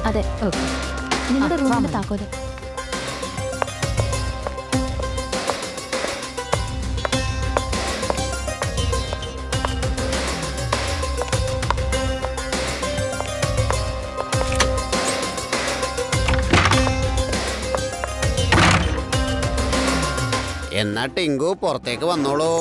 അതെ. നിങ്ങളുടെ റൂമിന്റെ താക്കോല്. എന്നാ ടിങ്കു പുറത്തേക്ക് വന്നോളൂ.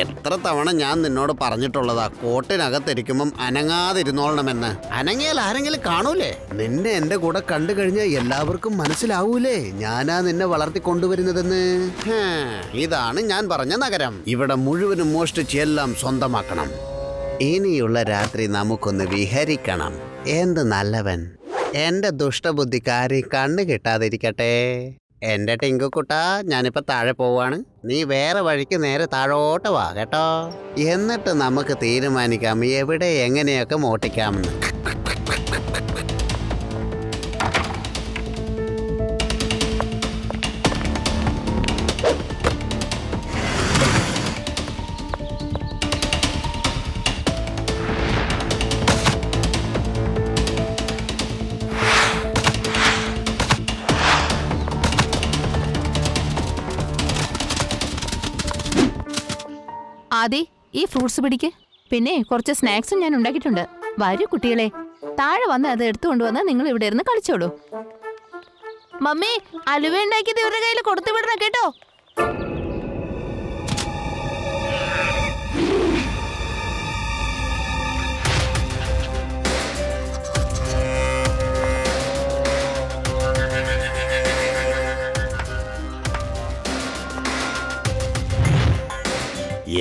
എത്ര തവണ ഞാൻ നിന്നോട് പറഞ്ഞിട്ടുള്ളതാ കോട്ടിനകത്തിരിക്കുമ്പം അനങ്ങാതിരുന്നോളണമെന്ന്. അനങ്ങിയാൽ ആരെങ്കിലും കാണൂലേ? നിന്നെ എന്റെ കൂടെ കണ്ടു കഴിഞ്ഞാൽ എല്ലാവർക്കും മനസ്സിലാവൂലേ ഞാനാ നിന്നെ വളർത്തിക്കൊണ്ടുവരുന്നതെന്ന്. ഇതാണ് ഞാൻ പറഞ്ഞ നഗരം. ഇവിടെ മുഴുവനും മോഷ്ടിച്ച് എല്ലാം സ്വന്തമാക്കണം. ഇനിയുള്ള രാത്രി നമുക്കൊന്ന് വിഹരിക്കണം. എന്ത് നല്ലവൻ. എന്റെ ദുഷ്ടബുദ്ധിക്കാരി കണ്ണു കിട്ടാതിരിക്കട്ടെ. എന്റെ ടിങ്കുക്കുട്ടാ, ഞാനിപ്പോ താഴെ പോവാണ്. നീ വേറെ വഴിക്ക് നേരെ താഴോട്ട് വാ കേട്ടോ. എന്നിട്ട് നമുക്ക് തീരുമാനിക്കാം എവിടെ എങ്ങനെയൊക്കെ മോട്ടിക്കാമെന്ന്. ആദി, ഈ ഫ്രൂട്ട്സ് പിടിക്ക്. പിന്നെ കുറച്ച് സ്നാക്സും ഞാൻ ഉണ്ടാക്കിയിട്ടുണ്ട്. വരൂ കുട്ടികളെ, താഴെ വന്ന് അത് എടുത്തുകൊണ്ടുവന്നാൽ നിങ്ങൾ ഇവിടെ ഇരുന്ന് കളിച്ചോളൂ. മമ്മി, അലുവ ഉണ്ടാക്കിയത് ഇവരുടെ കയ്യിൽ കൊടുത്തു വിടണം കേട്ടോ.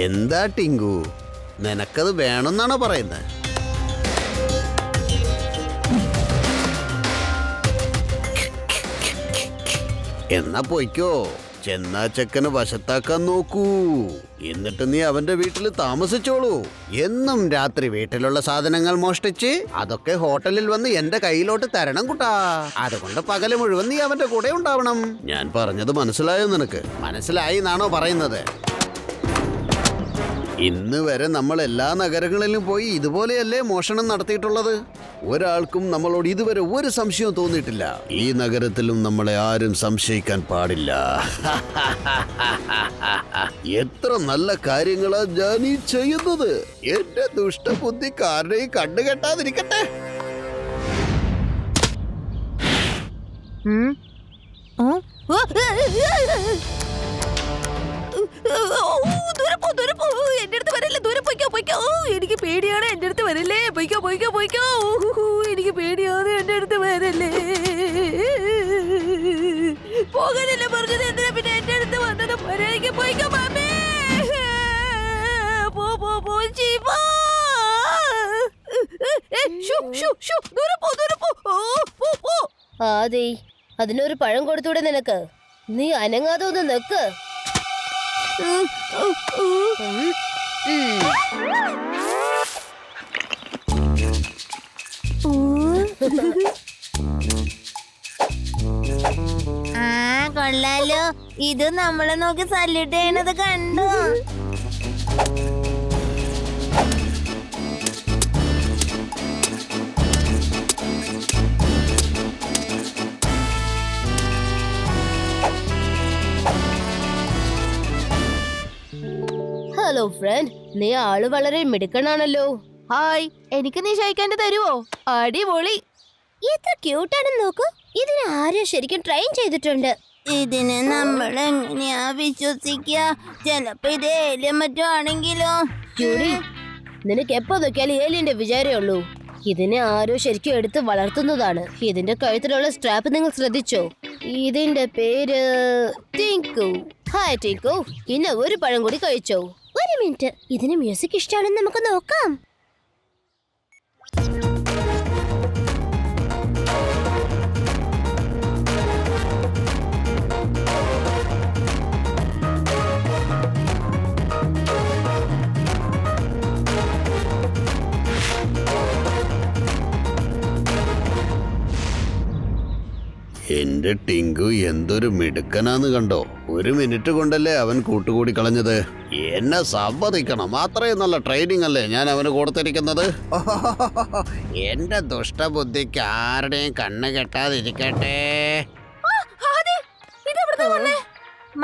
എന്താ ടിങ്കു, നിനക്കത് വേണമെന്നാണോ പറയുന്നത്? എന്നാ പോയിക്കോ. ചെന്നാ ചെക്കന് വശത്താക്കാൻ നോക്കൂ. എന്നിട്ട് നീ അവന്റെ വീട്ടിൽ താമസിച്ചോളൂ. എന്നും രാത്രി വീട്ടിലുള്ള സാധനങ്ങൾ മോഷ്ടിച്ച് അതൊക്കെ ഹോട്ടലിൽ വന്ന് എന്റെ കയ്യിലോട്ട് തരണം കുട്ടാ. അതുകൊണ്ട് പകല് മുഴുവൻ നീ അവന്റെ കൂടെ ഉണ്ടാവണം. ഞാൻ പറഞ്ഞത് മനസ്സിലായോ നിനക്ക്? മനസ്സിലായി എന്നാണോ പറയുന്നത്? ഇന്ന് വരെ നമ്മൾ എല്ലാ നഗരങ്ങളിലും പോയി ഇതുപോലെയല്ലേ മോഷണം നടത്തിയിട്ടുള്ളത്. ഒരാൾക്കും നമ്മളോട് ഇതുവരെ ഒരു സംശയവും തോന്നിയിട്ടില്ല. ഈ നഗരത്തിലും നമ്മളെ ആരും സംശയിക്കാൻ പാടില്ല. എത്ര നല്ല കാര്യങ്ങളാ ഞാൻ ഈ ചെയ്യുന്നത്. എന്റെ ദുഷ്ടബുദ്ധിക്കാരനെയും കണ്ടുകെട്ടാതിരിക്കട്ടെ. എന്റെ അടുത്ത് വരല്ലേ, ദൂരെ പോയിക്കോ പോയിക്കോ. എനിക്ക് പേടിയാണ്, എന്റെ അടുത്ത് വരല്ലേ. പോയിക്കോ പോയിക്കോ പോയിക്കോ. എനിക്ക് പേടിയാണ്, എന്റെ അടുത്ത് വരല്ലേ. പോകാനല്ലേ പറഞ്ഞത്, എന്തിനാ പിന്നെ എന്റെ അടുത്ത് വന്നത്? മര്യാദയ്ക്ക് പോയിക്കോ മാമേ. പോ പോ പോ ജീവാ. ദൂരെ പോ ദൂരെ പോ. പോ പോ. ആദി, അതിനൊരു പഴം കൊടുത്തൂടെ നിനക്ക്? നീ അനങ്ങാതെ ഒന്ന് നിക്ക്. കൊള്ളാലോ, ഇത് നമ്മളെ നോക്കി സല്യൂട്ട് ചെയ്യണത് കണ്ടോ? ഹലോ ഫ്രണ്ട്, നീ ആള് വളരെ മിടുക്കനാണല്ലോ. ഹായ്, എനിക്ക് നീ ഷൈക്കാൻഡ് തരുവോ? അടിപൊളി. എത്ര ക്യൂട്ടാണെന്ന് നോക്കൂ. ഇതിന് ആരും ശരിക്കും ട്രെയിൻ ചെയ്തിട്ടുണ്ട്. ഇതിന് നമ്മൾ എങ്ങനെയാ വിശ്വസിക്കുക? ചിലപ്പോ ഇത് ഏലിയൻ മറ്റോ ആണെങ്കിലോ? ജൂഡി, നിനക്ക് എപ്പോ നോക്കിയാലും ഏലിയന്റെ വിചാരേ ഉള്ളൂ. ഇതിനെ ആരോ ശരിക്കും എടുത്ത് വളർത്തുന്നതാണ്. ഇതിന്റെ കഴുത്തിലുള്ള സ്ട്രാപ്പ് നിങ്ങൾ ശ്രദ്ധിച്ചോ? ഇതിന്റെ പേര് ടിങ്കു. ഹായ് ടിങ്കു, ഇന്ന് ഒരു പഴം കൂടി കഴിച്ചോ? ഒരു മിനിറ്റ്, ഇതിന് മ്യൂസിക് ഇഷ്ടമാണെന്ന് നമുക്ക് നോക്കാം. എന്റെ എന്റെ ടിങ്കു എന്തൊരു മിടുക്കനാന്ന് കണ്ടോ. 1 മിനിറ്റ് കൊണ്ടല്ലേ അവൻ കൂട്ടുകൂടി കളഞ്ഞത്. എന്നെ സമ്മതിക്കണം, അത്രയും നല്ല ട്രെയിനിങ് അല്ലേ ഞാൻ അവന് കൊടുത്തിരിക്കുന്നത്. എന്റെ ദുഷ്ടബുദ്ധിക്ക് ആരുടെയും കണ്ണ് കെട്ടാതിരിക്കട്ടെ.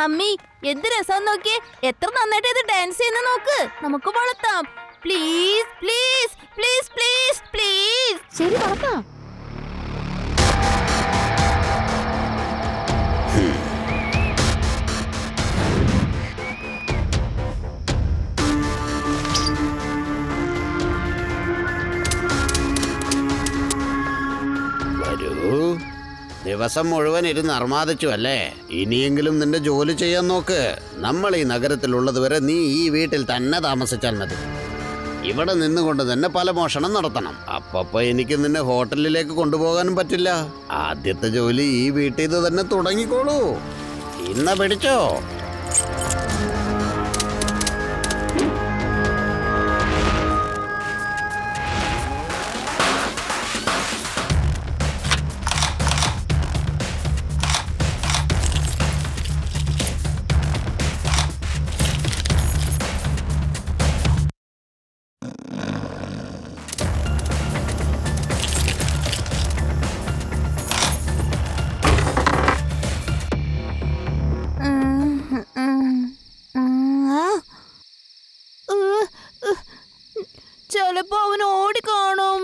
മമ്മി എന്ത് രസം നോക്കിയേ, എത്ര നന്നായിട്ട് ഇത് ഡാൻസ് ചെയ്യുന്ന നോക്ക്. നമുക്ക് വളർത്താം, please please please please please. ശരി, വളർത്താം. വരൂ. ദിവസം മുഴുവൻ ഇരുന്ന് അർമാദിച്ചു അല്ലേ? ഇനിയെങ്കിലും നിന്റെ ജോലി ചെയ്യാൻ നോക്ക്. നമ്മൾ ഈ നഗരത്തിലുള്ളത് വരെ നീ ഈ വീട്ടിൽ തന്നെ താമസിച്ചാൽ മതി. ഇവിടെ നിന്നുകൊണ്ട് തന്നെ പല മോഷണം നടത്തണം. അപ്പപ്പോ എനിക്ക് നിന്നെ ഹോട്ടലിലേക്ക് കൊണ്ടുപോകാനും പറ്റില്ല. ആദ്യത്തെ ജോലി ഈ വീട്ടിൽ നിന്ന് തന്നെ തുടങ്ങിക്കോളൂ. ഇന്ന പിടിച്ചോ. ചിലപ്പോ അവൻ ഓടിക്കാണും.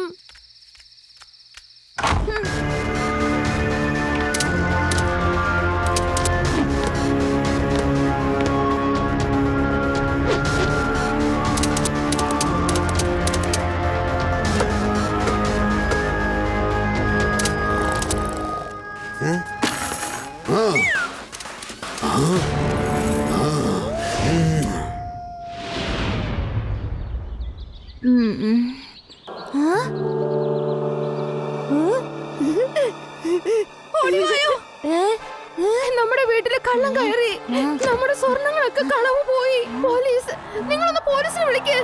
നമ്മുടെ വീട്ടില് കള്ളം കയറി, നമ്മുടെ സ്വർണങ്ങളൊക്കെ കളവ് പോയി. പോലീസ്, നിങ്ങളൊന്ന് പോലീസിനെ വിളിക്ക്.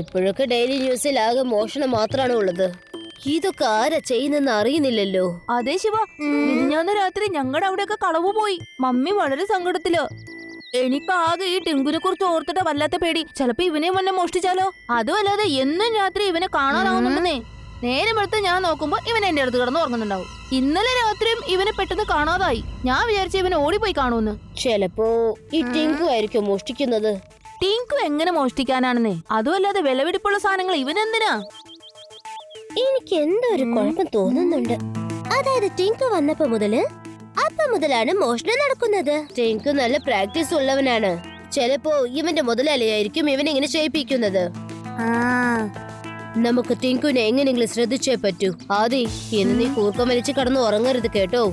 ഇപ്പോഴൊക്കെ ഡെയിലി ന്യൂസിൽ ആകെ മോഷണം മാത്രമാണ് ഉള്ളത്. ഇതൊക്കെ ആരാ ചെയ്യുന്നെന്ന് അറിയുന്നില്ലല്ലോ. അതെ ശിവ, മിനിഞ്ഞാന്ന് രാത്രി ഞങ്ങളുടെ അവിടെയൊക്കെ കളവ് പോയി. മമ്മി വളരെ സങ്കടത്തില്. എനിക്കാകെ ഈ ടിങ്കുനെ കുറിച്ച് ഓർത്തിട്ട് വല്ലാത്ത പേടി. ചിലപ്പോ ഇവനെ മുന്നേ മോഷ്ടിച്ചാലോ. അതുമല്ലാതെ എന്നും രാത്രി ഇവനെ കാണാനാവുന്നുണ്ടെന്നേ. നേരം എടുത്ത് ഞാൻ നോക്കുമ്പോ ഇവൻ എന്റെ അടുത്ത് കിടന്ന് ഉറങ്ങുന്നുണ്ടാവും. ഇന്നലെ രാത്രിയും ഇവനെ പെട്ടെന്ന് കാണാതായി. ഞാൻ വിചാരിച്ച ഇവനെ ഓടിപ്പോയി കാണുമെന്ന്. ചിലപ്പോ ഈ ടിങ്കു ആയിരിക്കും മോഷ്ടിക്കുന്നത്. ടിങ്കു എങ്ങനെ മോഷ്ടിക്കാനാണെന്നേ? അതുമല്ലാതെ വിലപിടിപ്പുള്ള സാധനങ്ങൾ ഇവനെന്തിനാ? എനിക്ക് എന്തോ ഒരു കുഴപ്പം തോന്നുന്നുണ്ട്. അതായത് ടിങ്കു വന്നപ്പോ മുതലാണ് മോഷണം നടക്കുന്നത്. ടിങ്കു നല്ല പ്രാക്ടീസ് ഉള്ളവനാണ്. ചിലപ്പോ ഇവന്റെ മുതലാളിയായിരിക്കും ഇവനെങ്ങനെ ചെയ്യിപ്പിക്കുന്നത്. നമുക്ക് ടിങ്കുനെ എങ്ങനെയെങ്കിലും ശ്രദ്ധിച്ചേ പറ്റൂ. ആദി, ഇന്ന് നീ കൂർക്കം വലിച്ച് കടന്ന് ഉറങ്ങരുത് കേട്ടോ.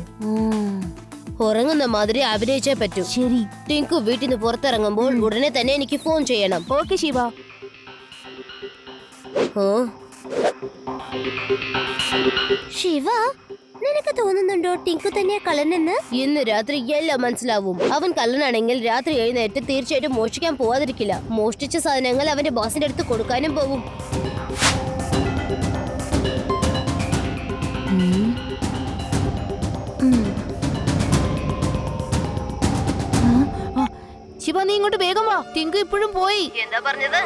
ഉറങ്ങുന്ന മാതിരി അഭിനയിച്ചേ പറ്റൂ. ശരി. ടിങ്കു വീട്ടിൽ നിന്ന് പുറത്തിറങ്ങുമ്പോൾ ഉടനെ തന്നെ എനിക്ക് ഫോൺ ചെയ്യണം. ഓക്കെ ശിവ. ശിവ, നിനക്ക് തോന്നുന്നുണ്ടോ ടിങ്കു തന്നെയാ കള്ളനെന്ന്? ഇന്ന് രാത്രി എല്ലാം മനസ്സിലാവും. അവൻ കള്ളനാണെങ്കിൽ രാത്രി എഴുന്നേറ്റ് തീർച്ചയായിട്ടും മോഷ്ടിക്കാൻ പോവാതിരിക്കില്ല. മോഷ്ടിച്ച സാധനങ്ങൾ അവന്റെ ബോസിന്റെ അടുത്ത് കൊടുക്കാനും പോകും. ശിവ, നീ ഇങ്ങോട്ട് വേഗം വാ. ടിങ്കു ഇപ്പോഴും പോയി. എന്താ പറഞ്ഞത്?